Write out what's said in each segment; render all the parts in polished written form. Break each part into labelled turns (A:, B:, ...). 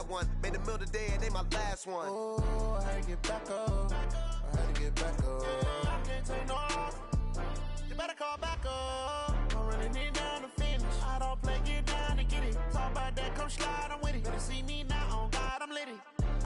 A: bad one. Made a meal today and they my last one.
B: Oh, I had to get back up. I had to get back up. I can't take no loss. You better call back up. I'm running it down to finish. I don't play, get down and get it. Talk about that, come slide, I'm with it. Better see me now, on God, I'm litty.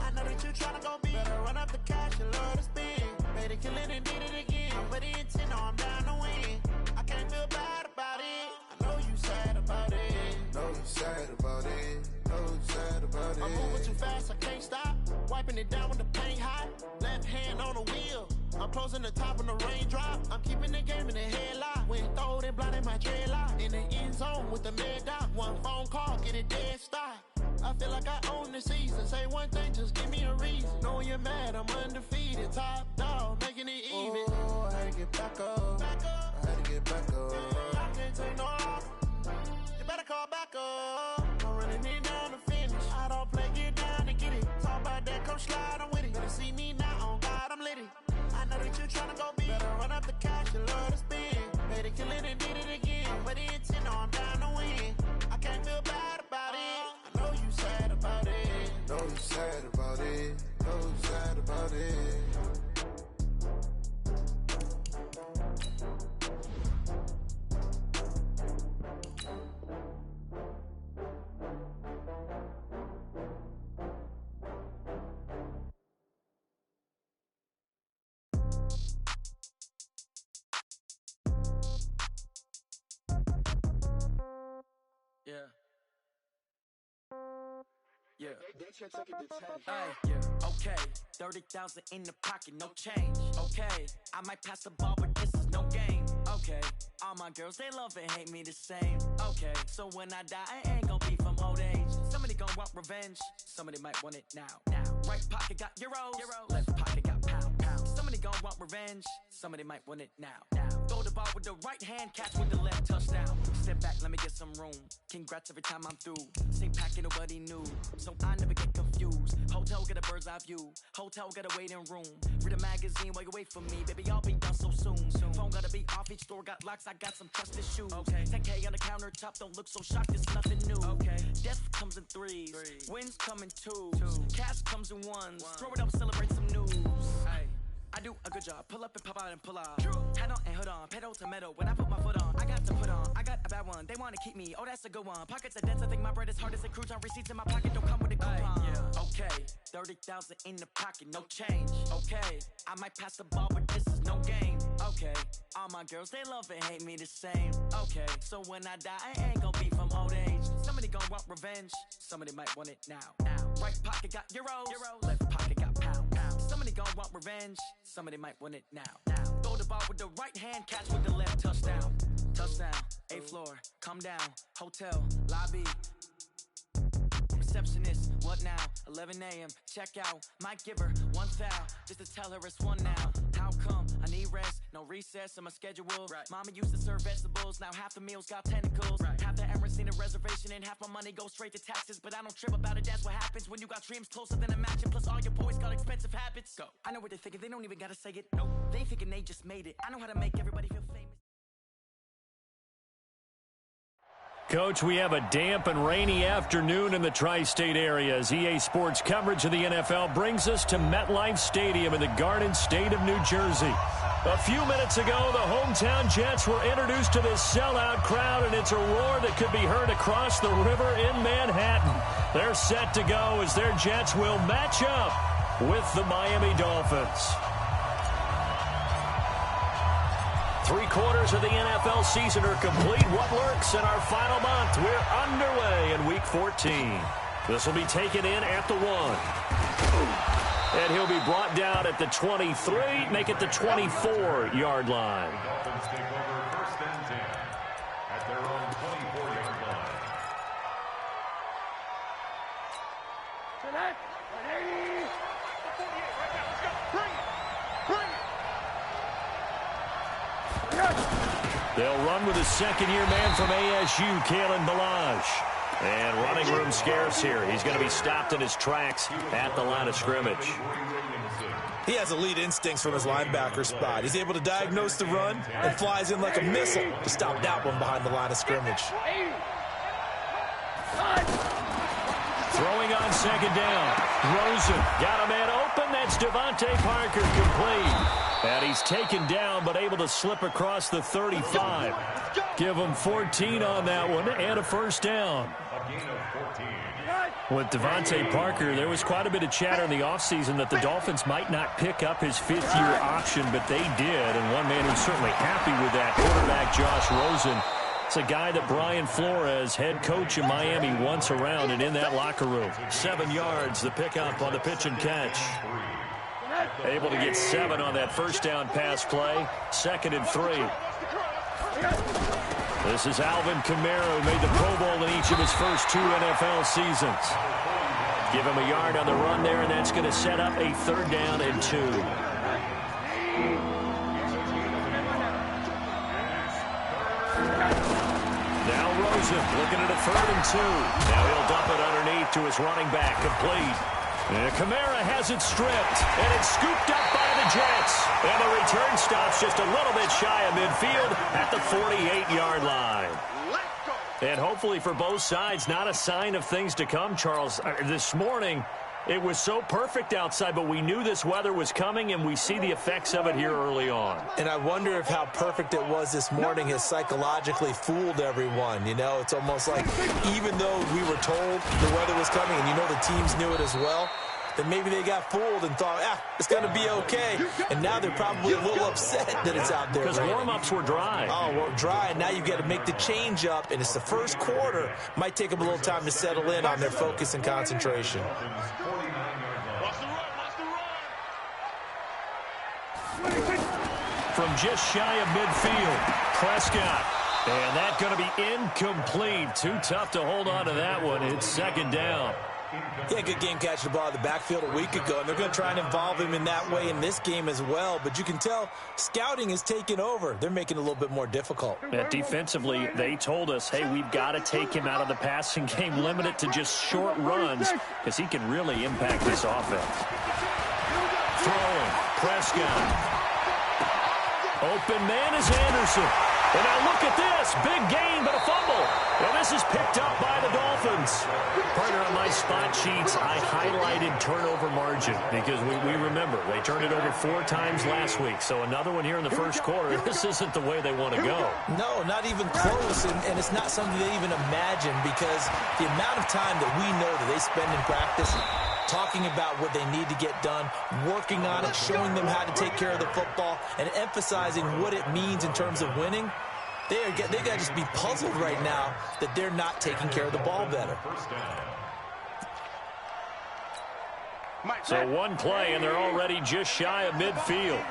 B: I know that you tryna go big. Better run up the cash, you love to spend. Better kill it and did it again. I put it in 10, no, I'm down to win. I can't feel bad about it. I know you sad about it.
C: Know you sad about it. Know you sad about it.
B: I'm moving too fast, I can't stop. Wiping it down with the paint hot. Left hand on the wheel. I'm closing the top when the raindrop. I'm keeping the game in the headlock. When throwed and blinded my dreadlock. In the end zone with the mad dot. One phone call, get it dead stop. I feel like I own the season. Say one thing, just give me a reason. Knowing you're mad, I'm undefeated. Top dog, making it even.
C: Oh, I had to get back up. I had to get back up.
B: I can't take no loss. You better call back up. I'm running it down to finish. I don't play, get down and get it. Talk about that, come slide, I'm with it. Better see me now, on God, I'm litty. I know that you tryna go big. Better run up the cash, you love to spend. Better kill it and did it again. But in 10, no, I'm down to win. I can't feel bad about it. I know you sad about it.
C: Know you sad about it. Know you sad about it.
D: Yeah. Yeah. Hey, yeah. Okay. 30,000 in the pocket, no change. Okay. I might pass the ball, but this is no game. Okay. All my girls, they love and hate me the same. Okay. So when I die, I ain't gonna be from old age. Somebody gonna want revenge. Somebody might want it now. Right pocket got euros. Left pocket got pounds. Somebody gonna want revenge. Somebody might want it now. Throw the ball with the right hand, catch with the left, touchdown. Step back, let me get some room. Congrats every time I'm through. Same packet, nobody knew, so I never get confused. Hotel get a bird's eye view. Hotel got a waiting room. Read a magazine while you wait for me, baby. I'll be done so soon. Phone gotta be off, each store got locks. I got some trusted shoes. Okay. 10K on the countertop, don't look so shocked. It's nothing new. Okay. Death comes in threes. Wins come in twos. Cash comes in ones. Throw it up, celebrate some news. Hey. I do a good job. Pull up and pop out and pull out. Head on and hood on. Pedal to metal. When I put my foot on, I got to put on. I got a bad one. They want to keep me. Oh, that's a good one. Pockets are dense. I think my bread is hard as a crouton. Receipts in my pocket don't come with a coupon. Yeah. Okay. 30,000 in the pocket. No change. Okay. I might pass the ball, but this is no game. Okay. All my girls, they love and hate me the same. Okay. So when I die, I ain't gonna be from old age. Somebody gonna want revenge. Somebody might want it now. Right pocket got euros. Left pocket got pounds. Somebody gonna want revenge. Somebody might want it now. Throw the ball with the right hand, catch with the left, touchdown. Touchdown, 8th floor, come down, hotel, lobby. Receptionist, what now? 11 a.m., check out. Might give her one foul, just to tell her it's one now. How come? I need rest, no recess in my schedule. Right. Mama used to serve vegetables, now half the meals got tentacles. Right. Half the Emirates need a reservation and half my money goes straight to taxes. But I don't trip about it, that's what happens when you got dreams closer than a match. And plus all your boys got expensive habits. Go. I know what they're thinking, they don't even gotta say it. Nope. They ain't thinking they just made it. I know how to make everybody feel famous.
E: Coach, we have a damp and rainy afternoon in the tri-state area as EA Sports coverage of the NFL brings us to MetLife Stadium in the Garden State of New Jersey. A few minutes ago, the hometown Jets were introduced to this sellout crowd, and it's a roar that could be heard across the river in Manhattan. They're set to go as their Jets will match up with the Miami Dolphins. 3/4 of the NFL season are complete. What lurks in our final month? We're underway in Week 14. This will be taken in at the 1. And he'll be brought down at the 23, make it the 24-yard line.
F: The Dolphins take over 1st and 10 at their own 24-yard line.
E: They'll run with a second-year man from ASU, Kalen Ballage. And running room scarce here. He's going to be stopped in his tracks at the line of scrimmage.
G: He has elite instincts from his linebacker spot. He's able to diagnose the run and flies in like a missile to stop that one behind the line of scrimmage.
E: Throwing on second down. Rosen got a man open. That's Devontae Parker, complete. And he's taken down but able to slip across the 35. Give him 14 on that one and a first down. With Devontae Parker, there was quite a bit of chatter in the offseason that the Dolphins might not pick up his fifth-year option, but they did. And one man who's certainly happy with that, quarterback Josh Rosen. It's a guy that Brian Flores, head coach in Miami, wants around and in that locker room. 7 yards, the pickup on the pitch and catch. Able to get 7 on that first down pass play. 2nd and 3. This is Alvin Kamara, who made the Pro Bowl in each of his first 2 NFL seasons. Give him a yard on the run there, and that's going to set up a 3rd down and 2. Now Rosen looking at a 3rd and 2. Now he'll dump it underneath to his running back, complete. And Kamara has it stripped, and it's scooped up by the Jets. And the return stops just a little bit shy of midfield at the 48-yard line. And hopefully for both sides, not a sign of things to come, Charles. This morning, it was so perfect outside, but we knew this weather was coming, and we see the effects of it here early on.
G: And I wonder if how perfect it was this morning has psychologically fooled everyone. You know, it's almost like even though we were told the weather was coming, and you know the teams knew it as well, then maybe they got fooled and thought, it's going to be okay. And now they're probably a little upset that it's out there.
E: Because warm-ups were dry.
G: Oh, well, dry, and now you've got to make the change up, and it's the first quarter. Might take them a little time to settle in on their focus and concentration.
E: From just shy of midfield, Prescott. And that's going to be incomplete. Too tough to hold on to that one. It's 2nd down.
G: Yeah, good game catching the ball in the backfield a week ago, and they're going to try and involve him in that way in this game as well. But you can tell scouting is taking over. They're making it a little bit more difficult.
E: Defensively, they told us, hey, we've got to take him out of the passing game, limit it to just short runs, because he can really impact this offense. Throwing, Prescott. Open man is Anderson. And now look at this. Big gain, but a fumble. And this is picked up by the Dolphins. Partner, on my spot sheets, I highlighted turnover margin because we remember they turned it over 4 times last week. So another one here in the first quarter. This isn't the way they want to go.
G: No, not even close. And it's not something they even imagine because the amount of time that we know that they spend in practice talking about what they need to get done, working on it, showing them how to take care of the football, and emphasizing what it means in terms of winning. They got to just be puzzled right now that they're not taking care of the ball better.
E: So one play, and they're already just shy of midfield.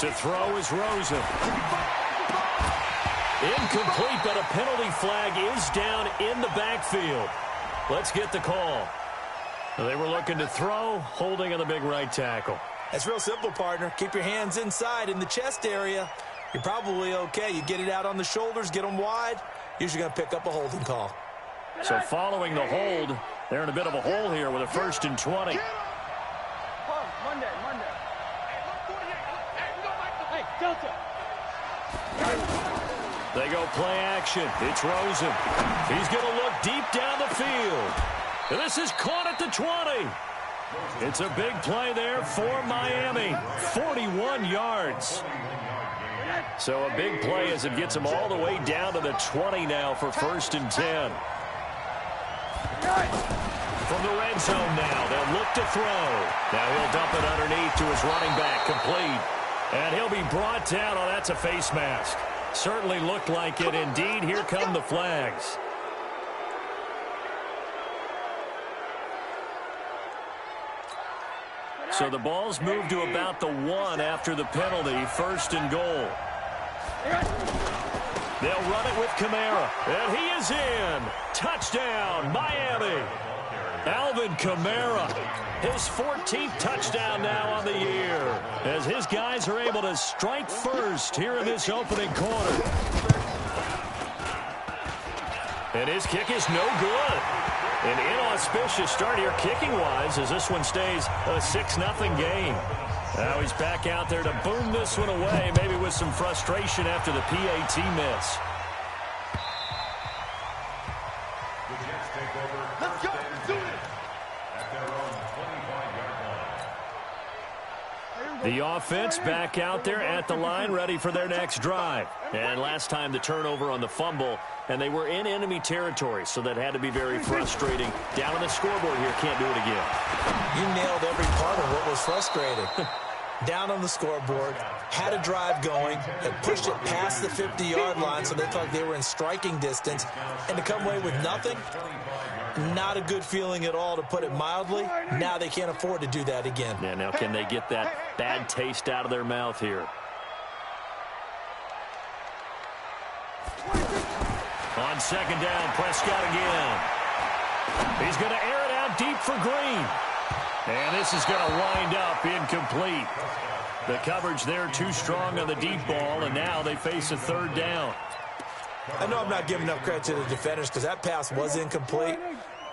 E: To throw is Rosen. Incomplete, but a penalty flag is down in the backfield. Let's get the call. They were looking to throw, holding on the big right tackle.
G: That's real simple, partner. Keep your hands inside in the chest area. You're probably okay. You get it out on the shoulders, get them wide. Usually going to pick up a holding call.
E: So following the hold, they're in a bit of a hole here with a 1st and 20.
H: Monday. Hey, Delta.
E: They go play action. It's Rosen. He's going to look deep down the field. And this is caught at the 20. It's a big play there for Miami. 41 yards. So a big play as it gets them all the way down to the 20 now for 1st and 10. From the red zone now, they'll look to throw. Now he'll dump it underneath to his running back, complete. And he'll be brought down. Oh, that's a face mask. Certainly looked like it. Indeed, here come the flags. So the ball's moved to about the 1 after the penalty. 1st and goal. They'll run it with Kamara. And he is in. Touchdown, Miami. Alvin Kamara, his 14th touchdown now on the year, as his guys are able to strike first here in this opening quarter. And his kick is no good. An inauspicious start here kicking-wise as this one stays a 6-0 game. Now he's back out there to boom this one away, maybe with some frustration after the PAT miss.
F: take over first and 10 at their own 25-yard line.
E: The offense back out there at the line, ready for their next drive. And last time the turnover on the fumble, and they were in enemy territory, so that had to be very frustrating. Down on the scoreboard here, can't do it again.
G: You nailed every part of what was frustrating. Down on the scoreboard, had a drive going, had pushed it past the 50-yard line so they thought they were in striking distance, and to come away with nothing, not a good feeling at all, to put it mildly. Now they can't afford to do that again.
E: Yeah, now can they get that bad taste out of their mouth here? On second down, Prescott again. He's going to air it out deep for Green. And this is going to wind up incomplete. The coverage there too strong on the deep ball, and now they face a third down.
G: I know I'm not giving enough credit to the defenders because that pass was incomplete.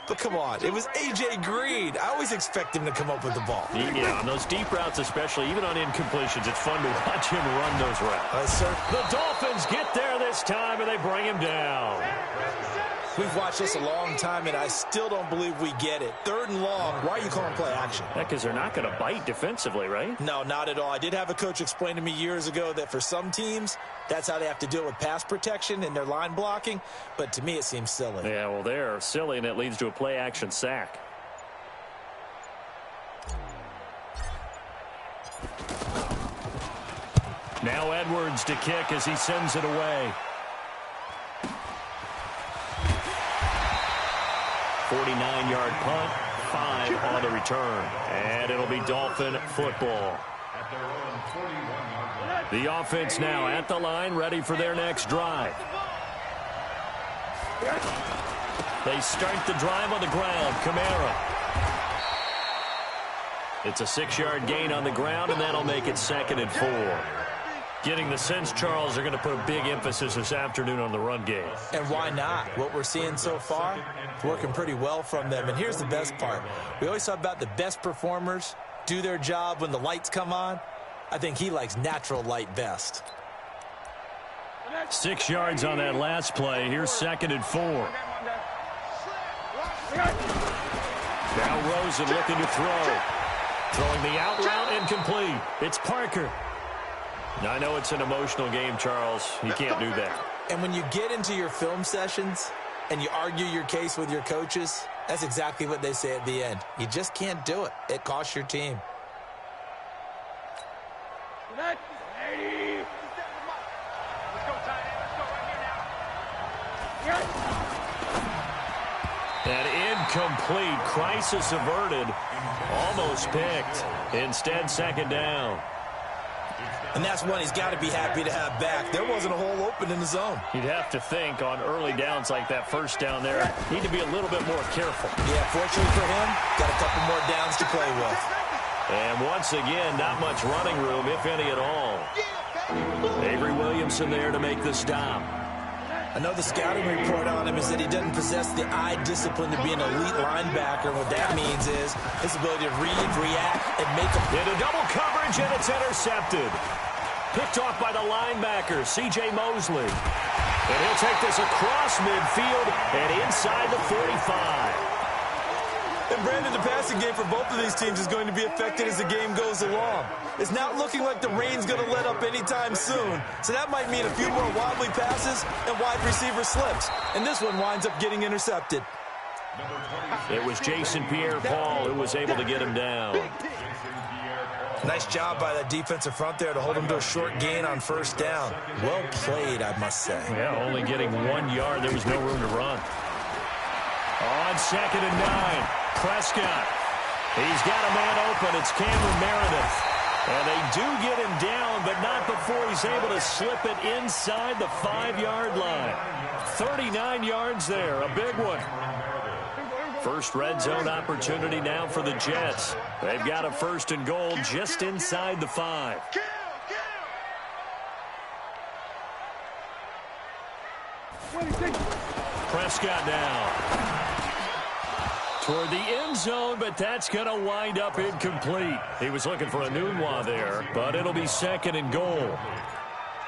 G: But come on, it was A.J. Green. I always expect him to come up with the ball.
E: Yeah, on those deep routes especially, even on incompletions, it's fun to watch him run those routes.
G: Sir.
E: The Dolphins get there this time, and they bring him down.
G: We've watched this a long time, and I still don't believe we get it. Third and long, why are you calling play action?
E: Yeah, because they're not going to bite defensively, right?
G: No, not at all. I did have a coach explain to me years ago that for some teams, that's how they have to deal with pass protection and their line blocking. But to me, it seems silly.
E: Yeah, well, they're silly, and it leads to a play-action sack. Now Edwards to kick as he sends it away. 49-yard punt, 5 on the return. And it'll be Dolphin football. The offense now at the line, ready for their next drive. They start the drive on the ground. Kamara. It's a 6-yard gain on the ground, and that'll make it 2nd and 4. Getting the sense, Charles, they're going to put a big emphasis this afternoon on the run game.
G: And why not? What we're seeing so far, working pretty well from them. And here's the best part. We always talk about the best performers do their job when the lights come on. I think he likes natural light best.
E: 6 yards on that last play. Here's 2nd and 4. Now Rosen looking to throw. Throwing the out route, incomplete. It's Parker. Now, I know it's an emotional game, Charles. You can't do that.
G: And when you get into your film sessions and you argue your case with your coaches, that's exactly what they say at the end. You just can't do it. It costs your team.
E: That incomplete, crisis averted, almost picked. Instead, 2nd down.
G: And that's one he's got to be happy to have back. There wasn't a hole open in the zone.
E: You'd have to think on early downs like that first down there, need to be a little bit more careful.
G: Yeah, fortunately for him, got a couple more downs to play with.
E: And once again, not much running room, if any at all. Avery Williamson there to make the stop.
G: I know the scouting report on him is that he doesn't possess the eye discipline to be an elite linebacker. What that means is his ability to read, react, and make a...
E: Into double coverage, and it's intercepted. Picked off by the linebacker, C.J. Mosley. And he'll take this across midfield and inside the 45.
G: And Brandon, the passing game for both of these teams is going to be affected as the game goes along. It's not looking like the rain's going to let up anytime soon, so that might mean a few more wobbly passes and wide receiver slips. And this one winds up getting intercepted.
E: It was Jason Pierre-Paul who was able to get him down.
G: Nice job by that defensive front there to hold him to a short gain on first down. Well played, I must say.
E: Yeah, only getting 1 yard. There was no room to run. On 2nd and 9, Prescott. He's got a man open. It's Cameron Meredith. And they do get him down, but not before he's able to slip it inside the 5-yard line. 39 yards there, a big one. First red zone opportunity now for the Jets. They've got a 1st and goal just inside the 5. Prescott now toward the end zone, but that's going to wind up incomplete. He was looking for a Nunwa there, but it'll be 2nd and goal.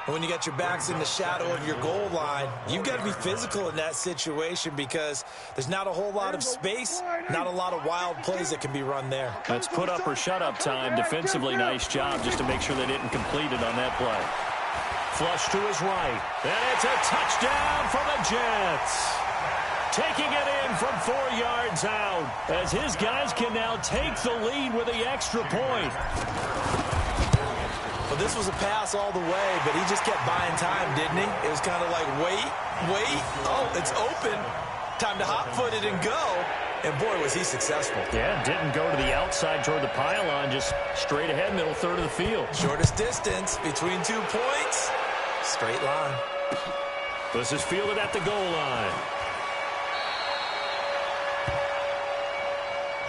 G: When you got your backs in the shadow of your goal line, you've got to be physical in that situation because there's not a whole lot of space, not a lot of wild plays that can be run there.
E: That's put up or shut up time. Defensively, nice job just to make sure they didn't complete it on that play. Flush to his right. And it's a touchdown for the Jets. Taking it in from 4 yards out as his guys can now take the lead with the extra point.
G: Well, this was a pass all the way, but he just kept buying time, didn't he? It was kind of like, wait. Oh, it's open. Time to hot-foot it and go. And, boy, was he successful.
E: Yeah, didn't go to the outside toward the pylon, just straight ahead, middle third of the field.
G: Shortest distance between 2 points. Straight line.
E: This is fielded at the goal line.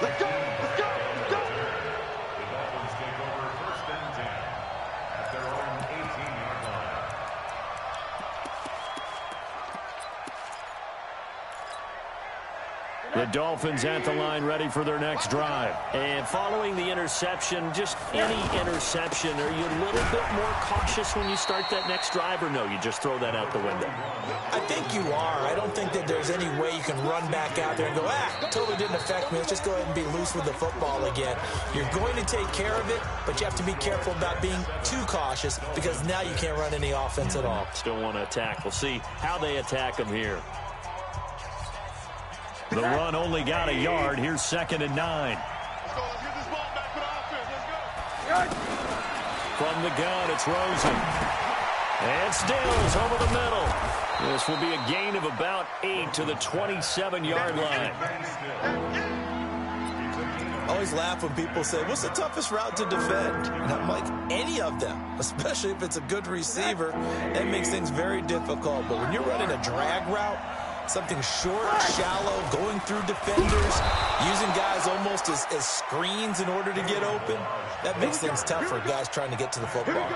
H: Let's go! Let's go! Let's go!
F: The Dolphins take over 1st and 10 at their own 18-yard line.
E: The Dolphins at the line ready for their next drive. And following the interception, just any interception, are you a little bit more cautious when you start that next drive, or no, you just throw that out the window?
G: I think you are. I don't think that there's any way you can run back out there and go, totally didn't affect me. Let's just go ahead and be loose with the football again. You're going to take care of it, but you have to be careful about being too cautious because now you can't run any offense at all.
E: Still want to attack. We'll see how they attack them here. The run only got a yard. Here's 2nd and 9.
H: Let's go. Let's get this ball back for the offense. Let's go.
E: From the gun, it's Rosen. And Stills over the middle. This will be a gain of about 8 to the 27-yard line.
G: I always laugh when people say, what's the toughest route to defend? And I'm like, any of them, especially if it's a good receiver. That makes things very difficult. But when you're running a drag route, something short, shallow, going through defenders, using guys almost as screens in order to get open, that makes things tough for guys trying to get to the football.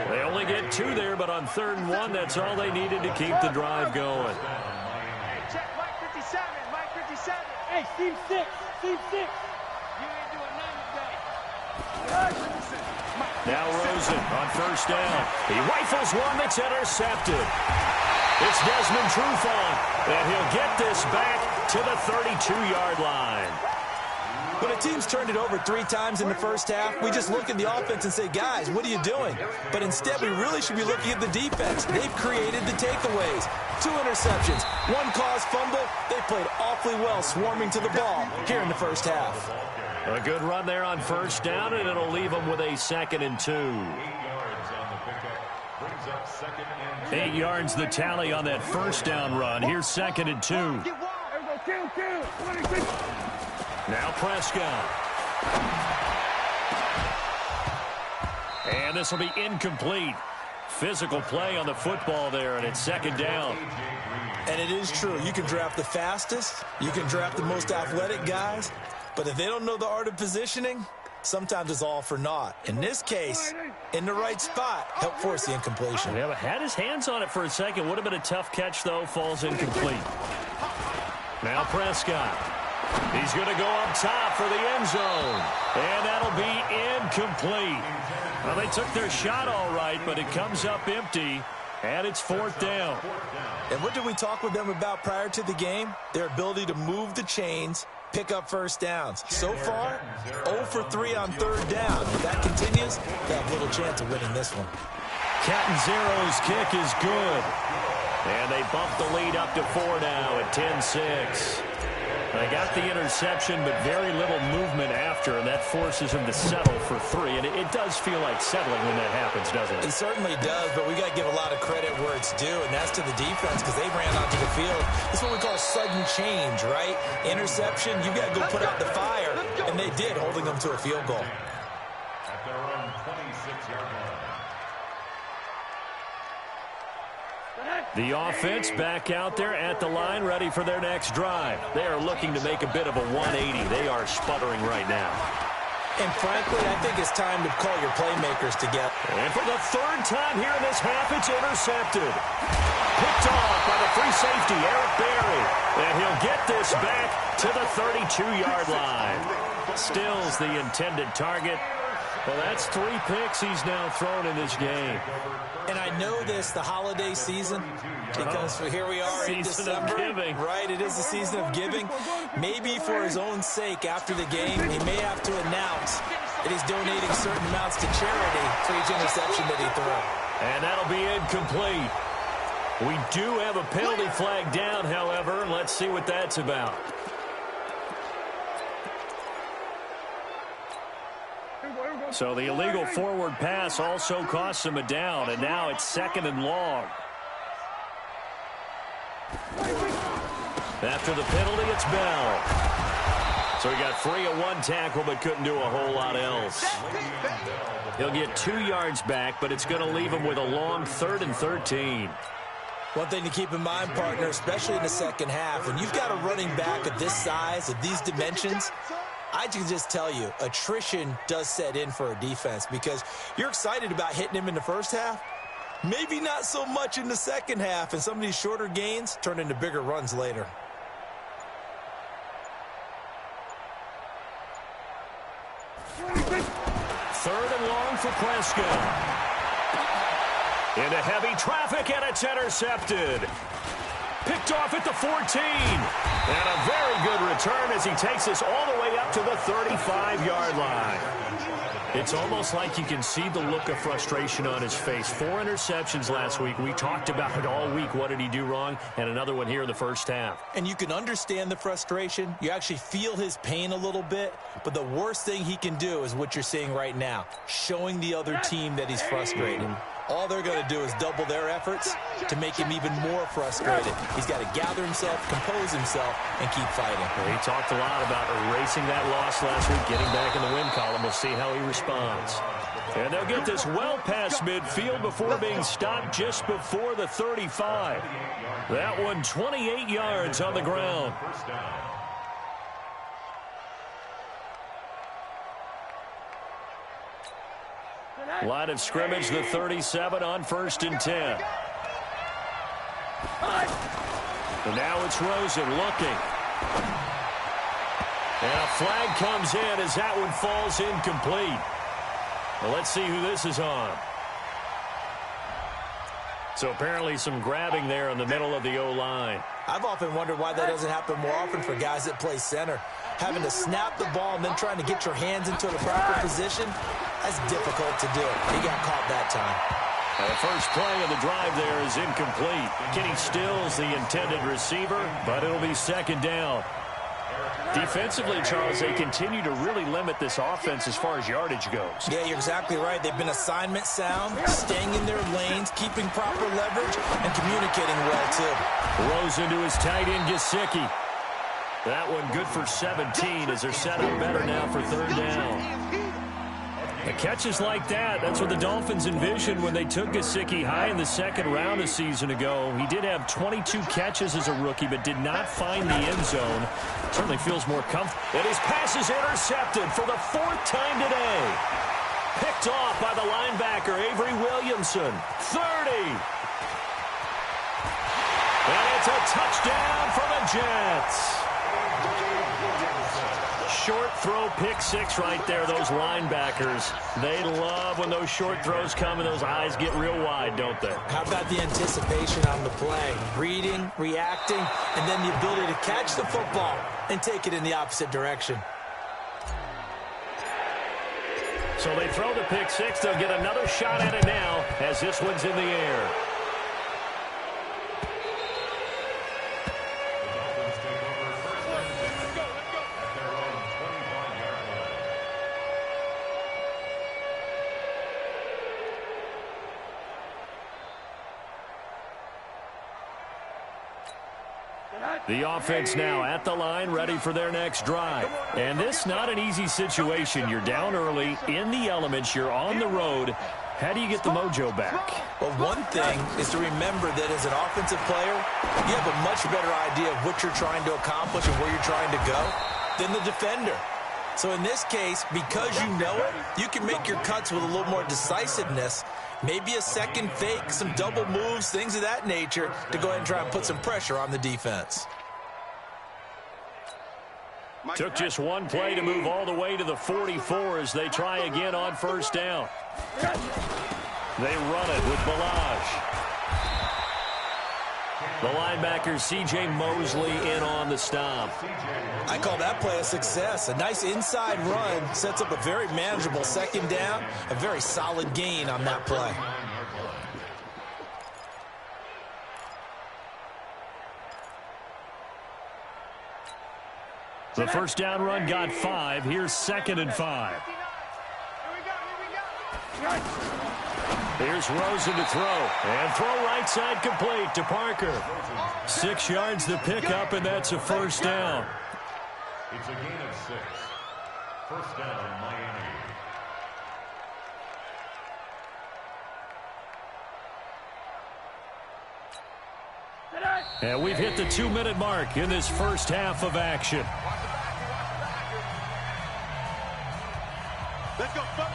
E: They only get 2 there, but on 3rd and 1, that's all they needed to keep the drive going.
H: Hey, check Mike 57. Mike 57. Hey, Steve 6. Steve 6. You ain't doing nothing today.
E: Now Rosen on 1st down. He rifles one that's intercepted. It's Desmond Trufant, and he'll get this back to the 32-yard line.
G: When a team's turned it over 3 times in the first half, we just look at the offense and say, guys, what are you doing? But instead, we really should be looking at the defense. They've created the takeaways. 2 interceptions, 1 caused fumble. They played awfully well swarming to the ball here in the first half.
E: A good run there on 1st down, and it'll leave them with a 2nd and 2.
F: 8 yards on the pickup. Brings up 2nd and 2.
E: 8 yards the tally on that 1st down run. Here's 2nd and 2. Now Prescott. And this will be incomplete. Physical play on the football there, and it's 2nd down.
G: And it is true. You can draft the fastest. You can draft the most athletic guys. But if they don't know the art of positioning, sometimes it's all for naught. In this case, in the right spot, helped force the incompletion.
E: Yeah, but had his hands on it for a second. Would have been a tough catch, though. Falls incomplete. Now Prescott. He's going to go up top for the end zone. And that'll be incomplete. Well, they took their shot all right, but it comes up empty. And it's 4th down.
G: And what did we talk with them about prior to the game? Their ability to move the chains, pick up first downs. So far, 0 for 3 on 3rd down. If that continues, they have little chance of winning this one.
E: Catanzero's kick is good. And they bump the lead up to 4 now at 10-6. They got the interception, but very little movement after, and that forces him to settle for 3. And it does feel like settling when that happens, doesn't it?
G: It certainly does, but we got to give a lot of credit where it's due, and that's to the defense because they ran onto the field. It's what we call sudden change, right? Interception, you got to go put out the fire, and they did, holding them to a field goal.
F: At their own 26-yard line.
E: The offense back out there at the line, ready for their next drive. They are looking to make a bit of a 180. They are sputtering right now.
G: And frankly, I think it's time to call your playmakers together.
E: And for the 3rd time here in this half, it's intercepted. Picked off by the free safety, Eric Berry. And he'll get this back to the 32-yard line. Stills the intended target. Well, that's 3 picks he's now thrown in this game.
G: And I know this, the holiday season, because here we are in December.
E: Of giving.
G: Right, it is the season of giving. Maybe for his own sake, after the game, he may have to announce that he's donating certain amounts to charity for each interception that he threw.
E: And that'll be incomplete. We do have a penalty flag down, however, and let's see what that's about. So the illegal forward pass also costs him a down, and now it's 2nd and long. After the penalty, it's Bell. So he got free of 1 tackle but couldn't do a whole lot else. He'll get 2 yards back, but it's going to leave him with a long 3rd and 13.
G: One thing to keep in mind, partner, especially in the second half, when you've got a running back of this size, of these dimensions, I can just tell you, attrition does set in for a defense because you're excited about hitting him in the first half. Maybe not so much in the second half, and some of these shorter gains turn into bigger runs later.
E: Third and long for Prescott. Into heavy traffic, and it's intercepted. Picked off at the 14. And a very good return as he takes us all the way up to the 35-yard line. It's almost like you can see the look of frustration on his face. 4 interceptions last week. We talked about it all week. What did he do wrong? And another one here in the first half.
G: And you can understand the frustration. You actually feel his pain a little bit. But the worst thing he can do is what you're seeing right now, showing the other team that he's frustrated. All they're going to do is double their efforts to make him even more frustrated. He's got to gather himself, compose himself, and keep fighting.
E: Well, he talked a lot about erasing that loss last week, getting back in the win column. We'll see how he responds. And they'll get this well past midfield before being stopped just before the 35. That one 28 yards on the ground. Line of scrimmage, the 37 on 1st and 10. And now it's Rosen looking. And a flag comes in as that one falls incomplete. Well, let's see who this is on. So apparently some grabbing there in the middle of the O-line.
G: I've often wondered why that doesn't happen more often for guys that play center. Having to snap the ball and then trying to get your hands into the proper position, that's difficult to do. He got caught that time.
E: The first play of the drive there is incomplete. Kenny Stills the intended receiver, but it'll be 2nd down. Defensively, Charles, they continue to really limit this offense as far as yardage goes.
G: Yeah, you're exactly right. They've been assignment sound, staying in their lanes, keeping proper leverage, and communicating well, too.
E: Rosen to his tight end, Gesicki. That one good for 17 as they're set up better now for 3rd down. The catches like that, that's what the Dolphins envisioned when they took Gesicki high in the 2nd round a season ago. He did have 22 catches as a rookie, but did not find the end zone. Certainly feels more comfortable. And his pass is intercepted for the 4th time today. Picked off by the linebacker, Avery Williamson. 30. And it's a touchdown for the Jets. Short throw, pick 6 right there. Those linebackers, they love when those short throws come and those eyes get real wide, don't they?
G: How about the anticipation on the play? Reading, reacting, and then the ability to catch the football and take it in the opposite direction.
E: So they throw the pick 6. They'll get another shot at it now as this one's in the air. The offense now at the line, ready for their next drive. And this not an easy situation. You're down early, in the elements, you're on the road. How do you get the mojo back?
G: Well, one thing is to remember that as an offensive player, you have a much better idea of what you're trying to accomplish and where you're trying to go than the defender. So in this case, because you know it, you can make your cuts with a little more decisiveness. Maybe a second fake, some double moves, things of that nature to go ahead and try and put some pressure on the defense.
E: Took just one play to move all the way to the 44 as they try again on first down. They run it with Balaj. The linebacker, C.J. Mosley, in on the stop.
G: I call that play a success. A nice inside run sets up a very manageable second down. A very solid gain on that play.
E: The first down run got 5. Here's 2nd and 5. Here's Rosen to throw. And throw right side complete to Parker. 6 yards the pickup, and that's a first down.
F: It's a gain of 6. First down, Miami.
E: And we've hit the 2-minute mark in this first half of action.
H: Let's go, folks.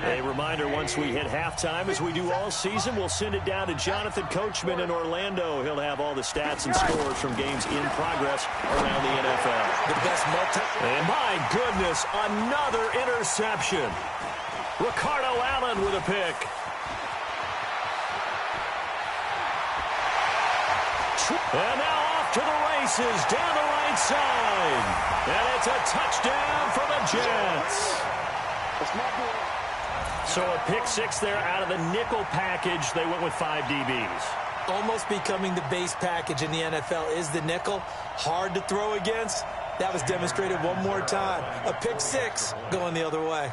E: A reminder, once we hit halftime, as we do all season, we'll send it down to Jonathan Coachman in Orlando. He'll have all the stats and scores from games in progress around the NFL.
G: The best
E: And my goodness, another interception. Ricardo Allen with a pick. And now off to the races down the right side. And it's a touchdown for the Jets. So a pick 6 there out of the nickel package. They went with 5 DBs.
G: Almost becoming the base package in the NFL is the nickel. Hard to throw against. That was demonstrated one more time. A pick 6 going the other way.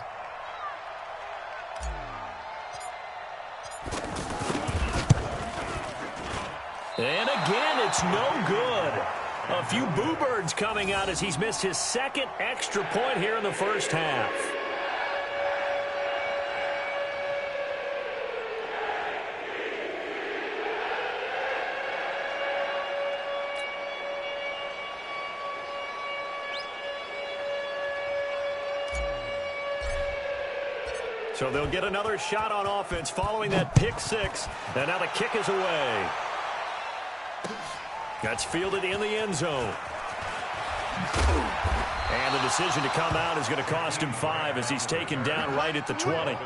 E: And again, it's no good. A few boo birds coming out as he's missed his 2nd extra point here in the first half. So they'll get another shot on offense following that pick 6. And now the kick is away. That's fielded in the end zone. And the decision to come out is going to cost him 5 as he's taken down right at the 20.
F: At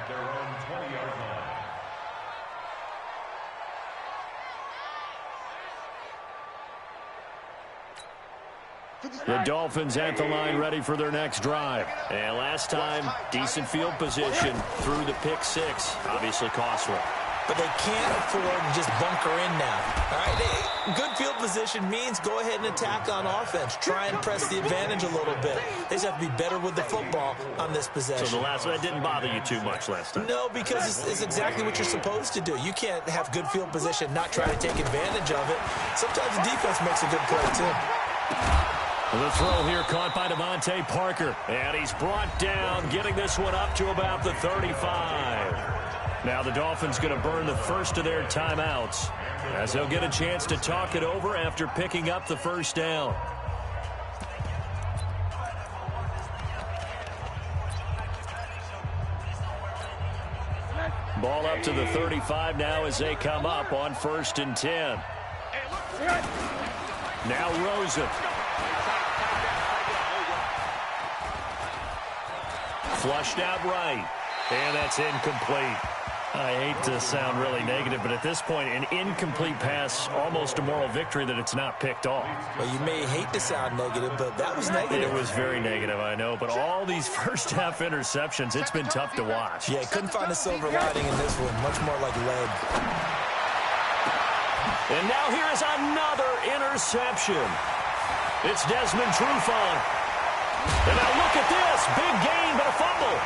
F: their own 20-yard line.
E: The Dolphins at the line ready for their next drive. And last time, decent field position through the pick 6. Obviously costly.
G: But they can't afford to just bunker in now. All right, good field position means go ahead and attack on offense. Try and press the advantage a little bit. They just have to be better with the football on this possession.
E: So the last one didn't bother you too much last time?
G: No, because it's exactly what you're supposed to do. You can't have good field position, not try to take advantage of it. Sometimes the defense makes a good play, too.
E: The throw here caught by Devontae Parker. And he's brought down, getting this one up to about the 35. Now the Dolphins going to burn the first of their timeouts as they'll get a chance to talk it over after picking up the first down. Ball up to the 35 now as they come up on 1st and 10. Now Rosen. Flushed out right. And that's incomplete. I hate to sound really negative, but at this point, an incomplete pass, almost a moral victory that it's not picked off.
G: Well, you may hate to sound negative, but that was negative.
E: It was very negative, I know. But all these first-half interceptions, it's been tough to watch.
G: Yeah, couldn't find a silver lining in this one. Much more like lead.
E: And now here is another interception. It's Desmond Trufant. And now look at this. Big gain, but a fumble.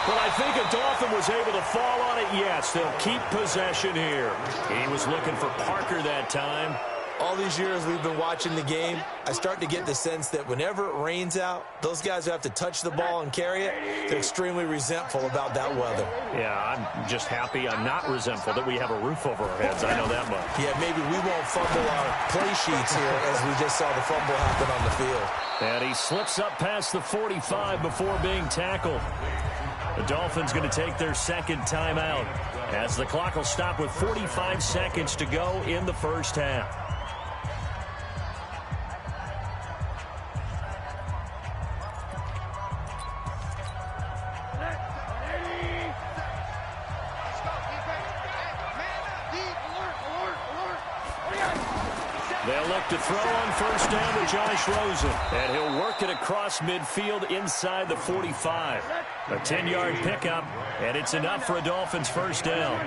E: But I think a Dolphin was able to fall on it. Yes, they'll keep possession here. He was looking for Parker that time.
G: All these years we've been watching the game, I start to get the sense that whenever it rains out, those guys who have to touch the ball and carry it, they're extremely resentful about that weather.
E: Yeah, I'm just happy I'm not resentful that we have a roof over our heads. I know that much.
G: Yeah, maybe we won't fumble our play sheets here as we just saw the fumble happen on the field.
E: And he slips up past the 45 before being tackled. The Dolphins going to take their second timeout as the clock will stop with 45 seconds to go in the first half. They'll look to throw on first down to Josh Rosen, and he'll work it across midfield inside the 45. A 10-yard pickup, and it's enough for a Dolphins first down.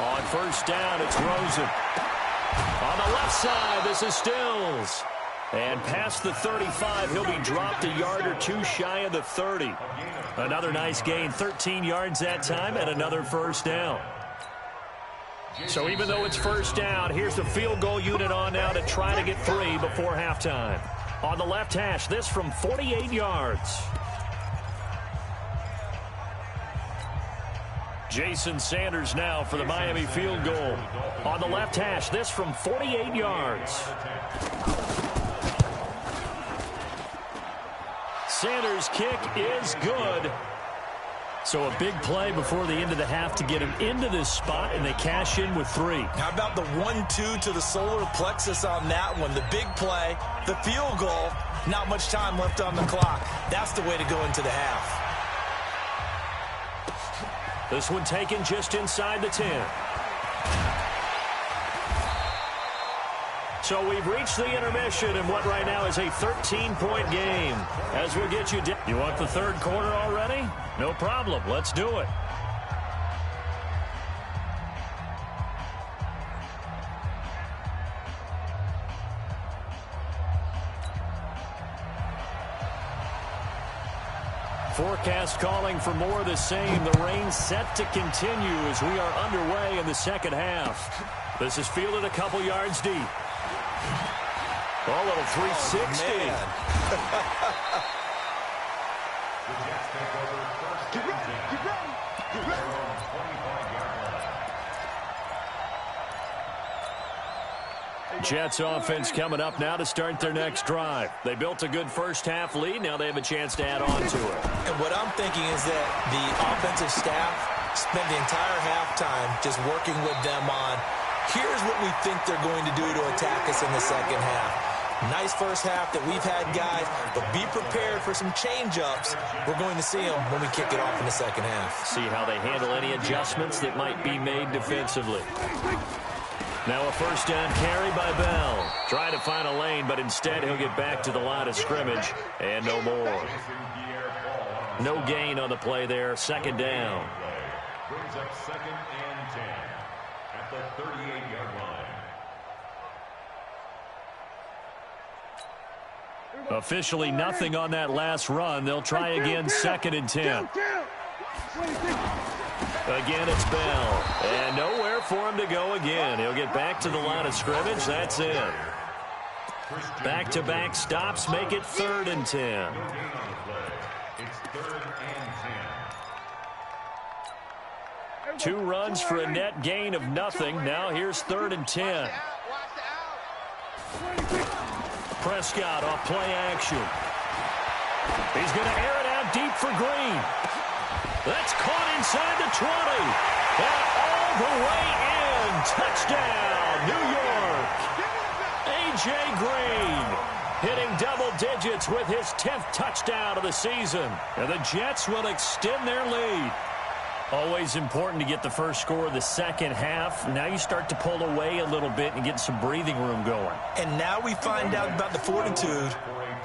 E: On first down, it's Rosen. On the left side, this is Stills. And past the 35, he'll be dropped a yard or two shy of the 30. Another nice gain, 13 yards that time, and another first down. So even though it's first down, here's the field goal unit on now to try to get 3 before halftime. On the left hash, this from 48 yards. Jason Sanders now for the Miami field goal. On the left hash, this from 48 yards. Sanders' kick is good. So a big play before the end of the half to get him into this spot, and they cash in with 3.
G: How about the 1-2 to the solar plexus on that one? The big play, the field goal, not much time left on the clock. That's the way to go into the half.
E: This one taken just inside the 10. So we've reached the intermission in what right now is a 13-point game. As we'll get you... You want the third quarter already? No problem. Let's do it. Forecast calling for more of the same. The rain set to continue as we are underway in the second half. This is fielded a couple yards deep. A little 360.
F: The Jets take over first and 10. Their own 25-yard line.
E: Jets offense coming up now to start their next drive. They built a good first-half lead. Now they have a chance to add on to it.
G: And what I'm thinking is that the offensive staff spent the entire halftime just working with them on, here's what we think they're going to do to attack us in the second half. Nice first half that we've had, guys, but be prepared for some change-ups. We're going to see them when we kick it off in the second half.
E: See how they handle any adjustments that might be made defensively. Now a first down carry by Bell. Trying to find a lane, but instead he'll get back to the line of scrimmage, and no more. No gain on the play there. Second down.
F: Brings up second and 10 at the 38-yard line.
E: Officially nothing on that last run. They'll try again, second and 10. Again, it's Bell. And nowhere for him to go again. He'll get back to the line of scrimmage. That's it. Back-to-back stops make it third and 10.
F: It's third and 10.
E: 2 runs for a net gain of nothing. Now here's third and 10. Prescott off play action. He's going to air it out deep for Green. That's caught inside the 20. And all the way in. Touchdown, New York. A.J. Green hitting double digits with his 10th touchdown of the season. And the Jets will extend their lead. Always important to get the first score of the second half. Now you start to pull away a little bit and get some breathing room going.
G: And now we find out about the fortitude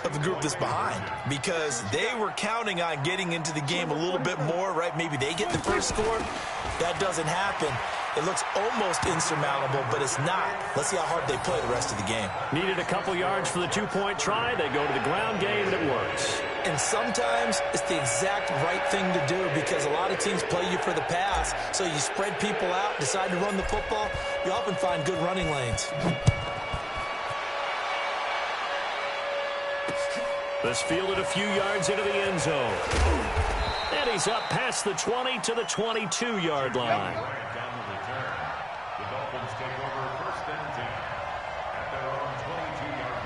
G: of the group that's behind, because they were counting on getting into the game a little bit more, right? Maybe they get the first score. That doesn't happen. It looks almost insurmountable, but it's not. Let's see how hard they play the rest of the game.
E: Needed a couple yards for the 2-point try. They go to the ground game, and it works.
G: And sometimes it's the exact right thing to do, because a lot of teams play you for the pass. So you spread people out, decide to run the football. You often find good running lanes.
E: This fielded a few yards into the end zone. And he's up past the 20 to the 22-yard line.
F: The Dolphins take over first and 10 at their own 22-yard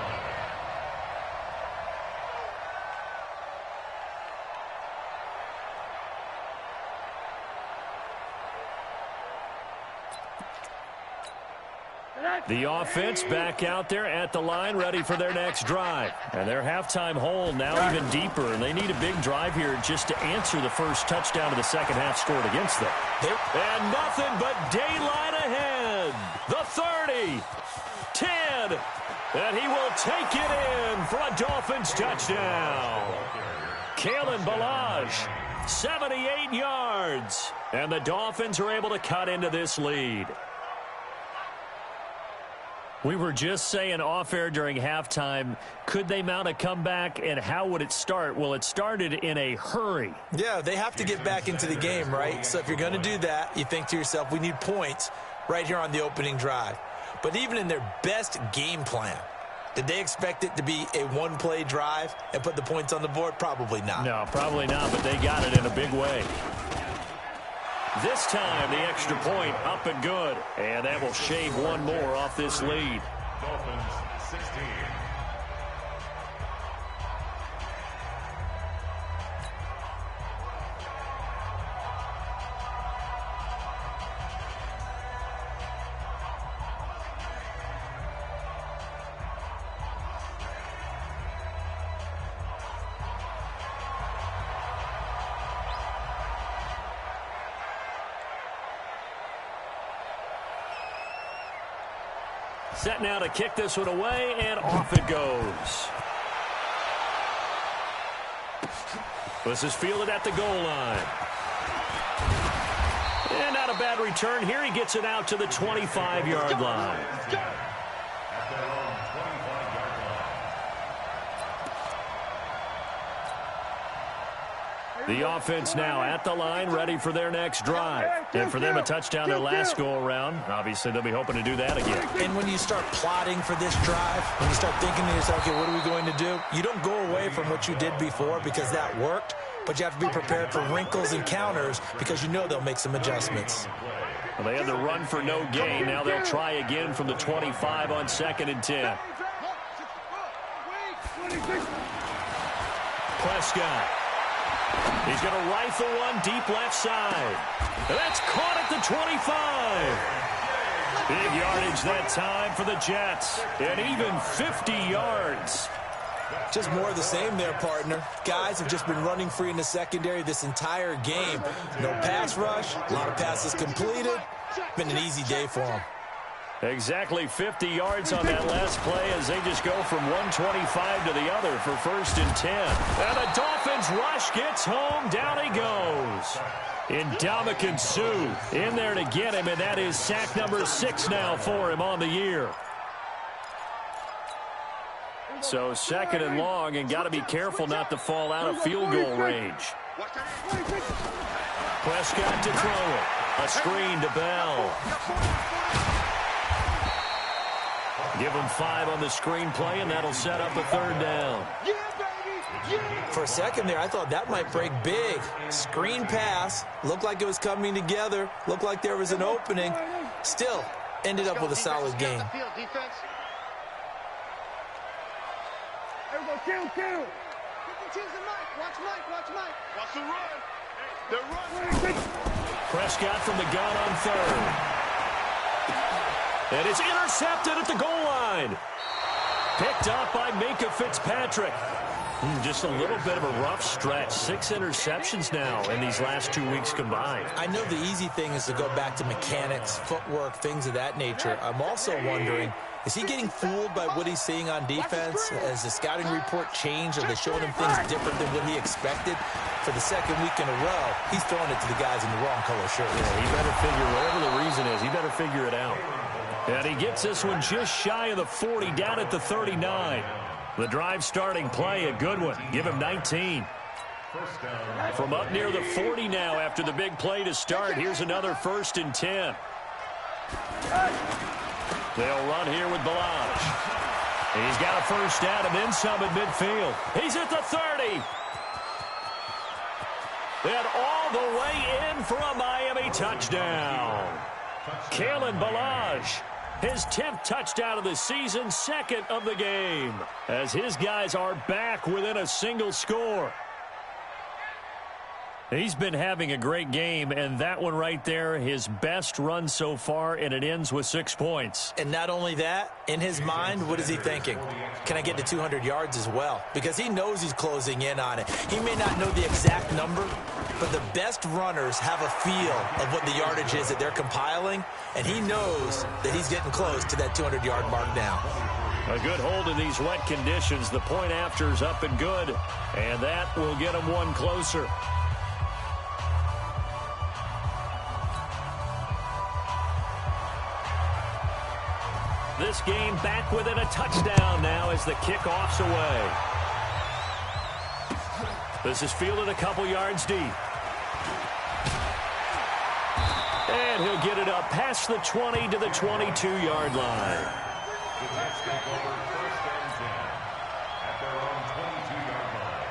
E: The offense back out there at the line, ready for their next drive. And their halftime hole now even deeper, and they need a big drive here just to answer the first touchdown of the second half scored against them. And nothing but daylight ahead. The 30, 10, and he will take it in for a Dolphins touchdown. Kalen Ballage, 78 yards, and the Dolphins are able to cut into this lead. We were just saying off-air during halftime, could they mount a comeback, and how would it start? Well, it started in a hurry.
G: Yeah, they have to get back into the game, right? So if you're going to do that, you think to yourself, we need points right here on the opening drive. But even in their best game plan, did they expect it to be a one-play drive and put the points on the board? Probably not.
E: No, probably not, but they got it in a big way. This time, the extra point up and good. And that will shave one more off this lead.
F: Dolphins 16.
E: Set now to kick this one away, and off it goes. This is fielded at the goal line. And not a bad return here. He gets it out to the 25-yard line.
F: At their own 25-yard line.
E: The offense now at the line, ready for their next drive. And for them, a touchdown their last go-around. Obviously, they'll be hoping to do that again.
G: And when you start plotting for this drive, when you start thinking to yourself, okay, what are we going to do? You don't go away from what you did before because that worked, but you have to be prepared for wrinkles and counters because you know they'll make some adjustments.
E: Well, they had the run for no gain. Now they'll try again from the 25 on 2nd and 10. Prescott. He's going to rifle one deep left side. And that's caught at the 25. Big yardage that time for the Jets. And even 50 yards.
G: Just more of the same there, partner. Guys have just been running free in the secondary this entire game. No pass rush, a lot of passes completed. Been an easy day for them.
E: Exactly 50 yards on that last play as they just go from 125 to the other for 1st and 10. And the Dolphins rush gets home. Down he goes. Ndamukong Suh in there to get him, and that is sack number 6 now for him on the year. So 2nd and long, and got to be careful not to fall out of field goal range. Prescott to throw it. A screen to Bell. Give him 5 on the screen play, and that'll set up a 3rd down.
G: For a second there, I thought that might break big. Screen pass. Looked like it was coming together. Looked like there was an opening. Still, ended up with a solid game.
H: Watch the run. The run.
E: Prescott from the gun on 3rd. And it's intercepted at the goal line. Picked up by Minkah Fitzpatrick. Just a little bit of a rough stretch. 6 interceptions now in these last 2 weeks combined.
G: I know the easy thing is to go back to mechanics, footwork, things of that nature. I'm also wondering, is he getting fooled by what he's seeing on defense? Has the scouting report changed? Are they showing him things different than what he expected? For the 2nd week in a row, he's throwing it to the guys in the wrong color shirt.
E: Yeah, he better figure, whatever the reason is, he better figure it out. And he gets this one just shy of the 40, down at the 39. The drive starting play, a good one. Give him 19. From up near the 40 now after the big play to start. Here's another 1st and 10. They'll run here with Ballage. He's got a 1st down and then some at midfield. He's at the 30. And all the way in for a Miami touchdown. Kalen Ballage, his 10th touchdown of the season, 2nd of the game, as his guys are back within a single score. He's been having a great game, and that one right there, his best run so far, and it ends with 6 points.
G: And not only that, in his mind, what is he thinking? Can I get to 200 yards as well? Because he knows he's closing in on it. He may not know the exact number, but the best runners have a feel of what the yardage is that they're compiling, and he knows that he's getting close to that 200-yard mark now.
E: A good hold in these wet conditions. The point after's up and good, and that will get him one closer. This game back within a touchdown now as the kickoff's away. This is fielded a couple yards deep. And he'll get it up past the 20 to the 22-yard line.
F: The Jets take over 1st and 10 at their own 22-yard line.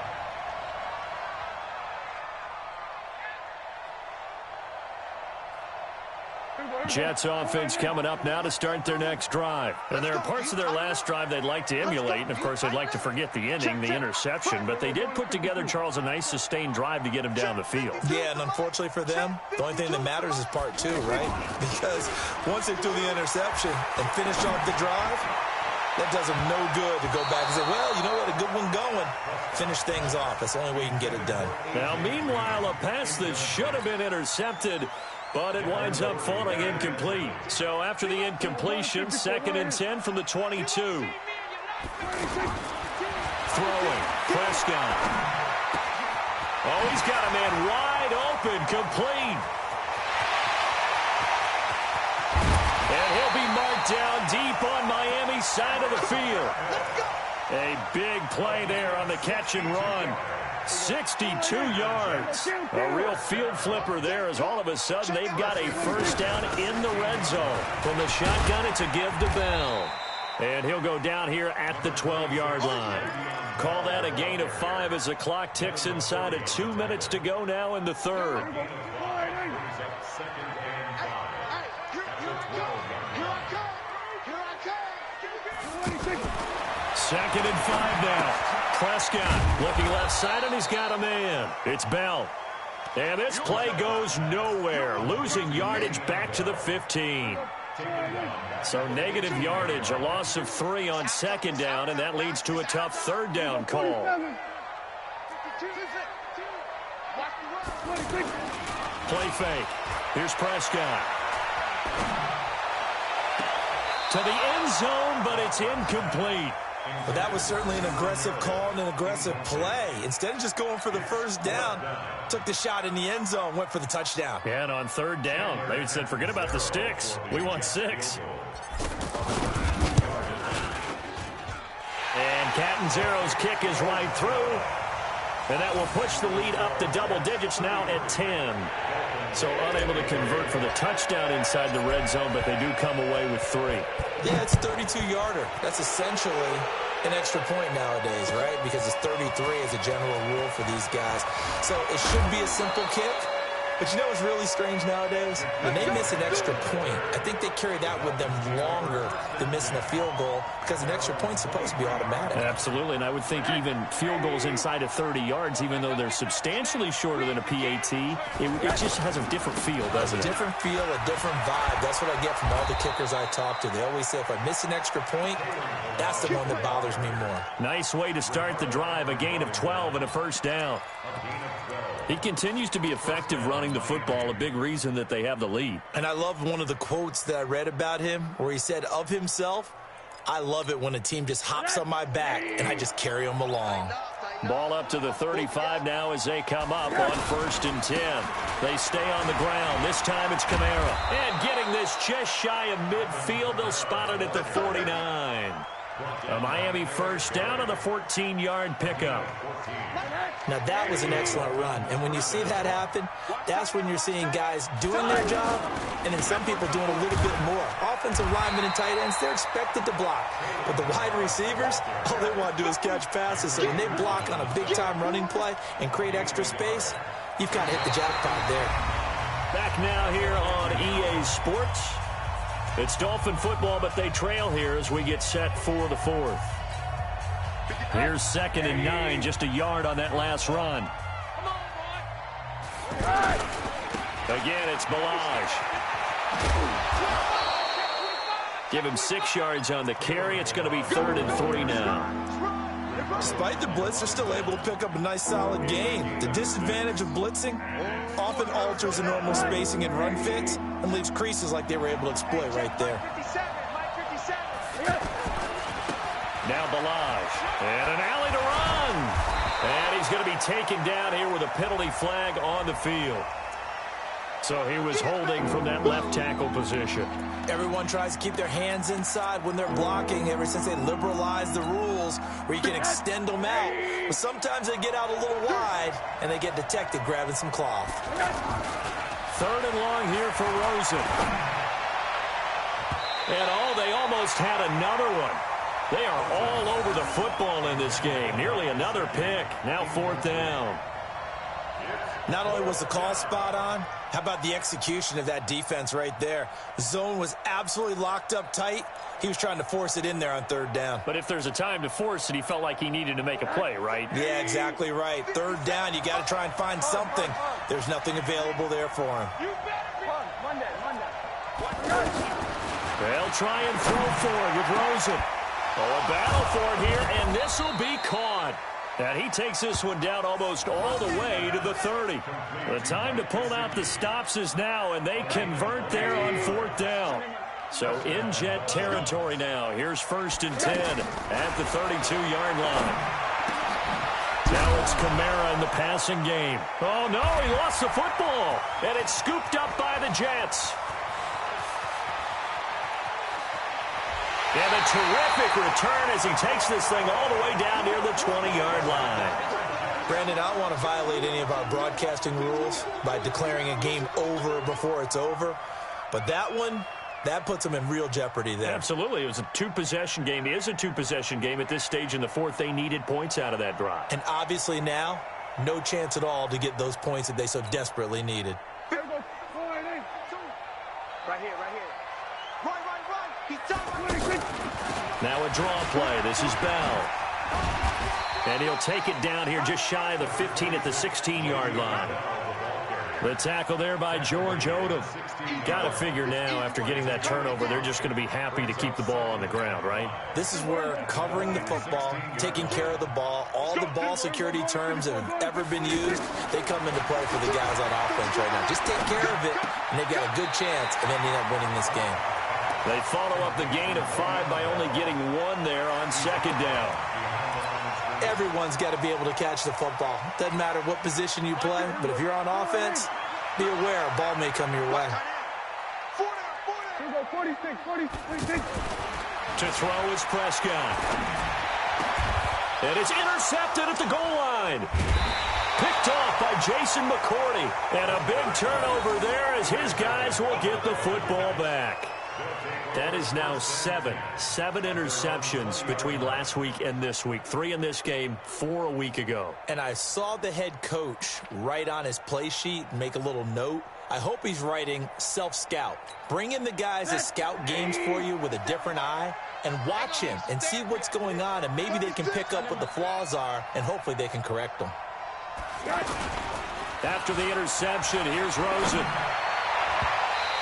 E: Jets offense coming up now to start their next drive. And there are parts of their last drive they'd like to emulate. And, of course, they'd like to forget the inning, the interception. But they did put together, Charles, a nice sustained drive to get him down the field.
G: Yeah, and unfortunately for them, the only thing that matters is part 2, right? Because once they threw the interception and finished off the drive, that does them no good to go back and say, well, you know what, a good one going. Finish things off. That's the only way you can get it done.
E: Now, meanwhile, a pass that should have been intercepted, but it winds up falling incomplete. So after the incompletion, 2nd and 10 from the 22. Throwing. Prescott. Oh, he's got a man wide open, complete. And he'll be marked down deep on Miami's side of the field. A big play there on the catch and run. 62 yards. A real field flipper there as all of a sudden they've got a first down in the red zone. From the shotgun, it's a give to Bell. And he'll go down here at the 12-yard line. Call that a gain of 5 as the clock ticks inside of 2 minutes to go now in the third. Second and 5 now. Prescott looking left side, and he's got a man. It's Bell. And this play goes nowhere. Losing yardage back to the 15. So negative yardage, a loss of 3 on 2nd down, and that leads to a tough 3rd down call. Play fake. Here's Prescott. To the end zone, but it's incomplete.
G: But that was certainly an aggressive call and an aggressive play. Instead of just going for the first down, took the shot in the end zone, went for the touchdown.
E: Yeah, and on 3rd down, they said, forget about the sticks. We want 6. And Catanzaro's kick is right through. And that will push the lead up to double digits now at 10. So unable to convert for the touchdown inside the red zone, but they do come away with 3.
G: Yeah, it's a 32-yarder. That's essentially an extra point nowadays, right? Because it's 33 as a general rule for these guys. So it should be a simple kick. But you know what's really strange nowadays? When they miss an extra point, I think they carry that with them longer than missing a field goal because an extra point's supposed to be automatic.
E: Absolutely, and I would think even field goals inside of 30 yards, even though they're substantially shorter than a PAT, it just has a different feel, doesn't it?
G: A different feel, a different vibe. That's what I get from all the kickers I talk to. They always say if I miss an extra point, that's the one that bothers me more.
E: Nice way to start the drive, a gain of 12 and a first down. He continues to be effective running the football, a big reason that they have the lead.
G: And I love one of the quotes that I read about him where he said of himself, I love it when a team just hops on my back and I just carry them along.
E: Ball up to the 35 now as they come up on 1st and 10. They stay on the ground. This time it's Kamara. And getting this just shy of midfield, they'll spot it at the 49. A Miami first down on the 14-yard pickup.
G: Now that was an excellent run. And when you see that happen, that's when you're seeing guys doing their job and then some people doing a little bit more. Offensive linemen and tight ends, they're expected to block. But the wide receivers, all they want to do is catch passes. So when they block on a big-time running play and create extra space, you've got to hit the jackpot there.
E: Back now here on EA Sports. It's Dolphin football, but they trail here as we get set for the 4th. Here's 2nd and 9, just a yard on that last run. Again, it's Balaj. Give him 6 yards on the carry. It's going to be 3rd and 3 now.
G: Despite the blitz, they're still able to pick up a nice, solid gain. The disadvantage of blitzing often alters the normal spacing and run fits and leaves creases like they were able to exploit right there.
E: Now Balaj. And an alley to run. And he's going to be taken down here with a penalty flag on the field. So he was holding from that left tackle position.
G: Everyone tries to keep their hands inside when they're blocking ever since they liberalized the rules where you can extend them out. But sometimes they get out a little wide and they get detected grabbing some cloth.
E: 3rd and long here for Rosen. And they almost had another one. They are all over the football in this game. Nearly another pick. Now 4th down.
G: Not only was the call spot on, how about the execution of that defense right there? The zone was absolutely locked up tight. He was trying to force it in there on 3rd down.
E: But if there's a time to force it, he felt like he needed to make a play, right?
G: Yeah, exactly right. 3rd down, you got to try and find something. There's nothing available there for him.
E: They'll try and throw forward with Rosen. Oh, a battle for it here, and this will be caught. And he takes this one down almost all the way to the 30. The time to pull out the stops is now, and they convert there on 4th down. So in Jet territory now. Here's 1st and 10 at the 32-yard line. Now it's Kamara in the passing game. Oh, no, he lost the football, and it's scooped up by the Jets. And a terrific return as he takes this thing all the way down near the 20-yard line.
G: Brandon, I don't want to violate any of our broadcasting rules by declaring a game over before it's over. But that one, that puts them in real jeopardy there.
E: Absolutely. It was a 2-possession game. It is a 2-possession game at this stage in the 4th. They needed points out of that drive.
G: And obviously now, no chance at all to get those points that they so desperately needed.
H: Right here. Run. He's done.
E: Now a draw play. This is Bell. And he'll take it down here just shy of the 15 at the 16-yard line. The tackle there by George Odom. Got to figure now, after getting that turnover, they're just going to be happy to keep the ball on the ground, right?
G: This is where covering the football, taking care of the ball, all the ball security terms that have ever been used, they come into play for the guys on offense right now. Just take care of it, and they've got a good chance of ending up winning this game.
E: They follow up the gain of 5 by only getting 1 there on 2nd down.
G: Everyone's got to be able to catch the football. Doesn't matter what position you play, but if you're on offense, be aware a ball may come your way.
H: 46.
E: To throw is Prescott. And it's intercepted at the goal line. Picked off by Jason McCourty. And a big turnover there as his guys will get the football back. That is now 7 interceptions between last week and this week. 3 in this game, 4 a week ago.
G: And I saw the head coach write on his play sheet and make a little note. I hope he's writing self-scout. Bring in the guys that scout games for you with a different eye and watch him and see what's going on, and maybe they can pick up what the flaws are, and hopefully they can correct them.
E: After the interception, here's Rosen.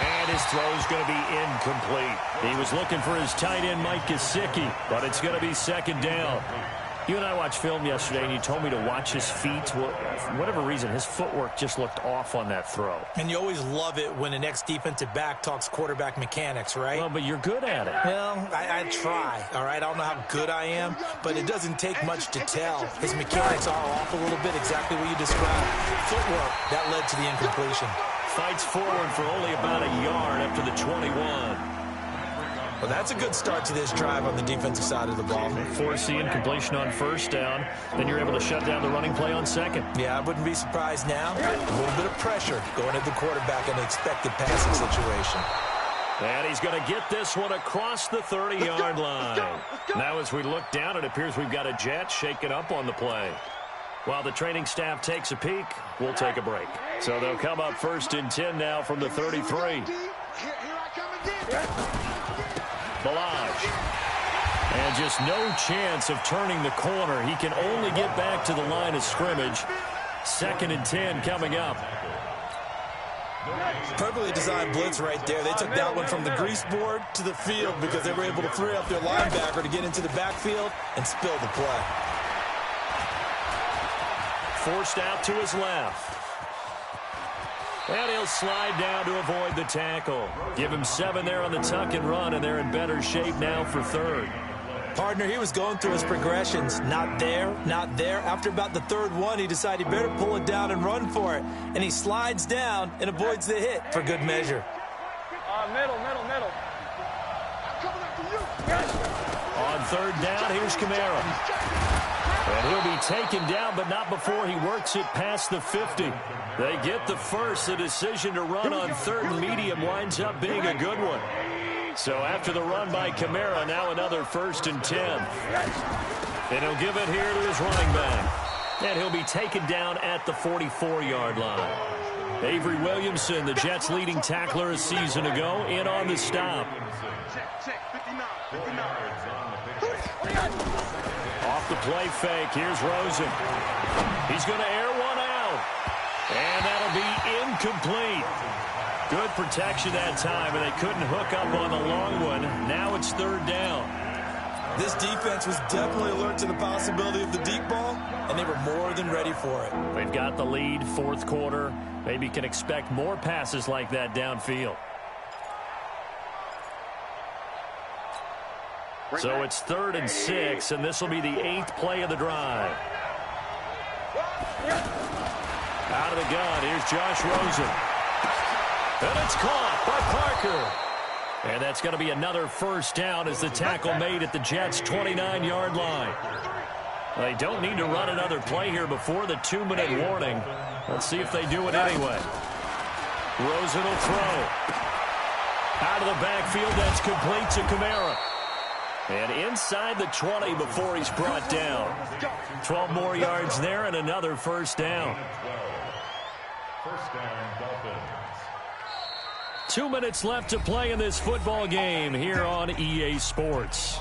E: And his throw's going to be incomplete. He was looking for his tight end, Mike Gesicki, but it's going to be 2nd down. You and I watched film yesterday, and you told me to watch his feet. Well, for whatever reason, his footwork just looked off on that throw.
G: And you always love it when an ex-defensive back talks quarterback mechanics, right?
E: Well, but you're good at it.
G: Well, I try, all right? I don't know how good I am, but it doesn't take much to tell. His mechanics are off a little bit, exactly what you described. Footwork, that led to the incompletion.
E: Fights forward for only about a yard up to the 21.
G: Well, that's a good start to this drive on the defensive side of the ball.
E: Force the incompletion on 1st down. Then you're able to shut down the running play on 2nd.
G: Yeah, I wouldn't be surprised now. A little bit of pressure going at the quarterback in an expected passing situation.
E: And he's going to get this one across the 30-yard line. Now as we look down, it appears we've got a Jet shaking up on the play. While the training staff takes a peek, we'll take a break. So they'll come up 1st and 10 now from the 33. Balaj. And just no chance of turning the corner. He can only get back to the line of scrimmage. 2nd and 10 coming up.
G: Perfectly designed blitz right there. They took that one from the grease board to the field because they were able to free up their linebacker to get into the backfield and spill the play.
E: Forced out to his left. And he'll slide down to avoid the tackle. Give him 7 there on the tuck and run, and they're in better shape now for 3rd.
G: Partner, he was going through his progressions. Not there, not there. After about the 3rd one, he decided he better pull it down and run for it. And he slides down and avoids the hit for good measure.
H: Middle.
E: On 3rd down, here's Kamara. And he'll be taken down, but not before he works it past the 50. They get the first. The decision to run on 3rd and medium winds up being a good one. So after the run by Kamara, now another 1st and 10. And he'll give it here to his running back. And he'll be taken down at the 44-yard line. Avery Williamson, the Jets' leading tackler a season ago, in on the stop. Off the play fake, here's Rosen. He's going to air one out. And that'll be incomplete. Good protection that time, and they couldn't hook up on the long one. Now it's 3rd down.
G: This defense was definitely alert to the possibility of the deep ball, and they were more than ready for it.
E: They've got the lead, 4th quarter. Maybe can expect more passes like that downfield. So it's 3rd and 6, and this will be the 8th play of the drive. Out of the gun, here's Josh Rosen. And it's caught by Parker. And that's going to be another 1st down as the tackle made at the Jets' 29-yard line. They don't need to run another play here before the 2-minute warning. Let's see if they do it anyway. Rosen will throw. Out of the backfield, that's complete to Kamara. And inside the 20 before he's brought down. 12 more yards there and another 1st down.
F: 1st down, Dolphins.
E: 2 minutes left to play in this football game here on EA Sports.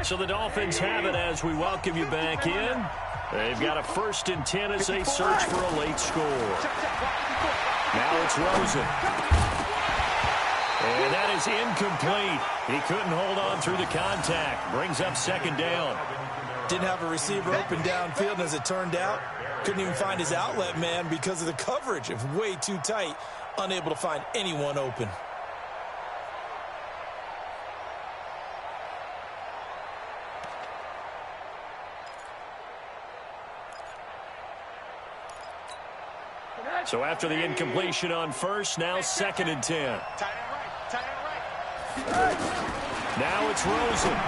E: So the Dolphins have it as we welcome you back in. They've got a 1st and 10 as they search for a late score. Now it's Rosen. And that is incomplete. He couldn't hold on through the contact. Brings up 2nd down.
G: Didn't have a receiver open downfield, and as it turned out, couldn't even find his outlet man because of the coverage. It was way too tight, unable to find anyone open.
E: So after the incompletion on 1st, now 2nd and 10. Now it's Rosen.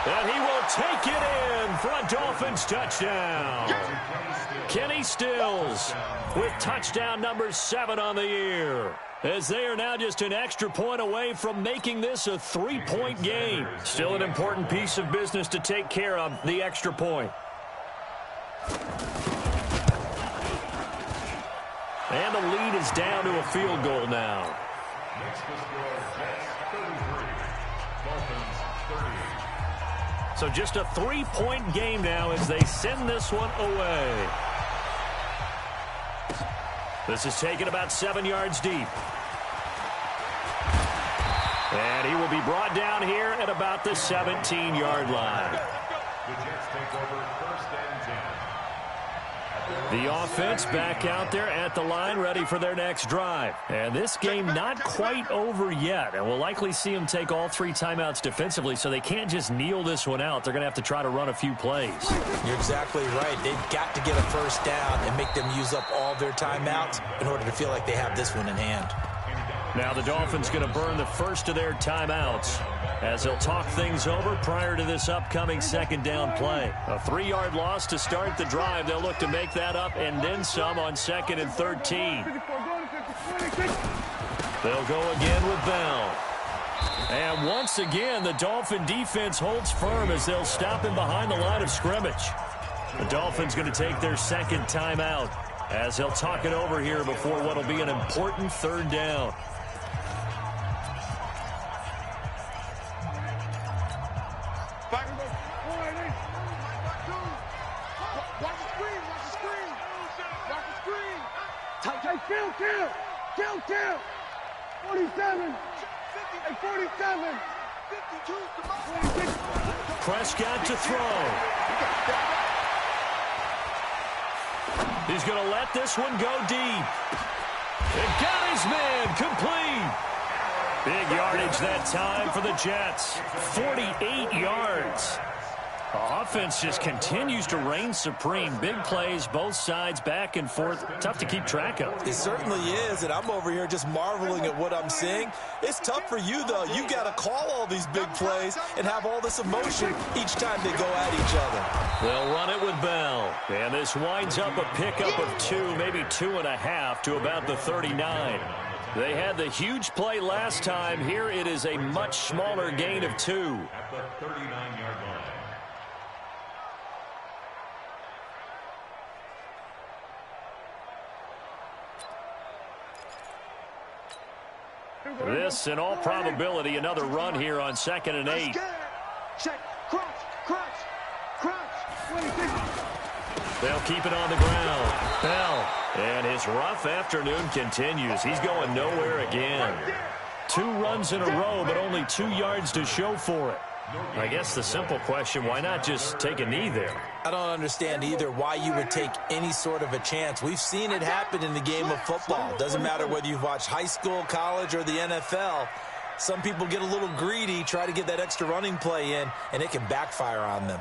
E: And he will take it in for a Dolphins touchdown. Kenny Stills with touchdown number 7 on the year. As they are now just an extra point away from making this a 3-point game. Still an important piece of business to take care of, the extra point. And the lead is down to a field goal now.
F: Makes the score Jets 33, Dolphins 38.
E: So just a 3-point game now as they send this one away. This is taken about 7 yards deep. And he will be brought down here at about the 17-yard line.
F: The Jets take over 1st and 10.
E: The offense back out there at the line, ready for their next drive. And this game not quite over yet. And we'll likely see them take all 3 timeouts defensively, so they can't just kneel this one out. They're going to have to try to run a few plays.
G: You're exactly right. They've got to get a 1st down and make them use up all their timeouts in order to feel like they have this one in hand.
E: Now the Dolphins going to burn the first of their timeouts as they'll talk things over prior to this upcoming 2nd down play. A 3-yard loss to start the drive. They'll look to make that up and then some on 2nd and 13. They'll go again with Bell. And once again, the Dolphin defense holds firm as they'll stop him behind the line of scrimmage. The Dolphins going to take their second timeout as they'll talk it over here before what will be an important third down.
H: Kill. 47. And 47. 52.
E: Prescott to throw. He's going to let this one go deep. And got his man complete. Big yardage that time for the Jets. 48 yards. The offense just continues to reign supreme. Big plays, both sides, back and forth. Tough to keep track of.
G: It certainly is, and I'm over here just marveling at what I'm seeing. It's tough for you, though. You got to call all these big plays and have all this emotion each time they go at each other.
E: They'll run it with Bell. And this winds up a pickup of 2, maybe 2.5 to about the 39. They had the huge play last time. Here it is a much smaller gain of 2.
F: At the 39-yard line.
E: This, in all probability, another run here on 2nd and 8.
H: Check. Crunch.
E: They'll keep it on the ground. Bell. And his rough afternoon continues. He's going nowhere again. 2 runs in a row, but only 2 yards to show for it. I guess the simple question, why not just take a knee there?
G: I don't understand either why you would take any sort of a chance. We've seen it happen in the game of football. Doesn't matter whether you've watched high school, college, or the NFL. Some people get a little greedy, try to get that extra running play in, and it can backfire on them.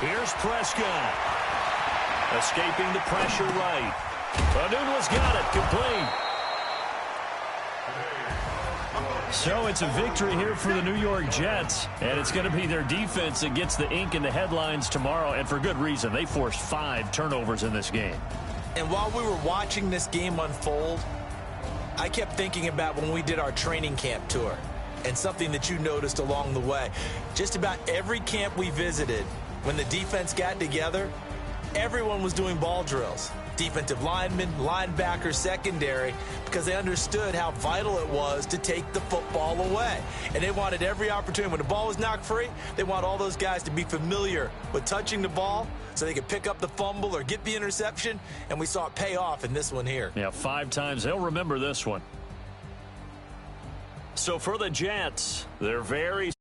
E: Here's Prescott. Escaping the pressure right. Anunwa's got it, complete. So it's a victory here for the New York Jets, and it's going to be their defense that gets the ink in the headlines tomorrow, and for good reason. They forced 5 turnovers in this game.
G: And while we were watching this game unfold, I kept thinking about when we did our training camp tour and something that you noticed along the way. Just about every camp we visited, when the defense got together, everyone was doing ball drills. Defensive linemen, linebackers, secondary, because they understood how vital it was to take the football away. And they wanted every opportunity. When the ball was knocked free, they want all those guys to be familiar with touching the ball so they could pick up the fumble or get the interception, and we saw it pay off in this one here.
E: Yeah, 5 times. They'll remember this one. So for the Jets, they're very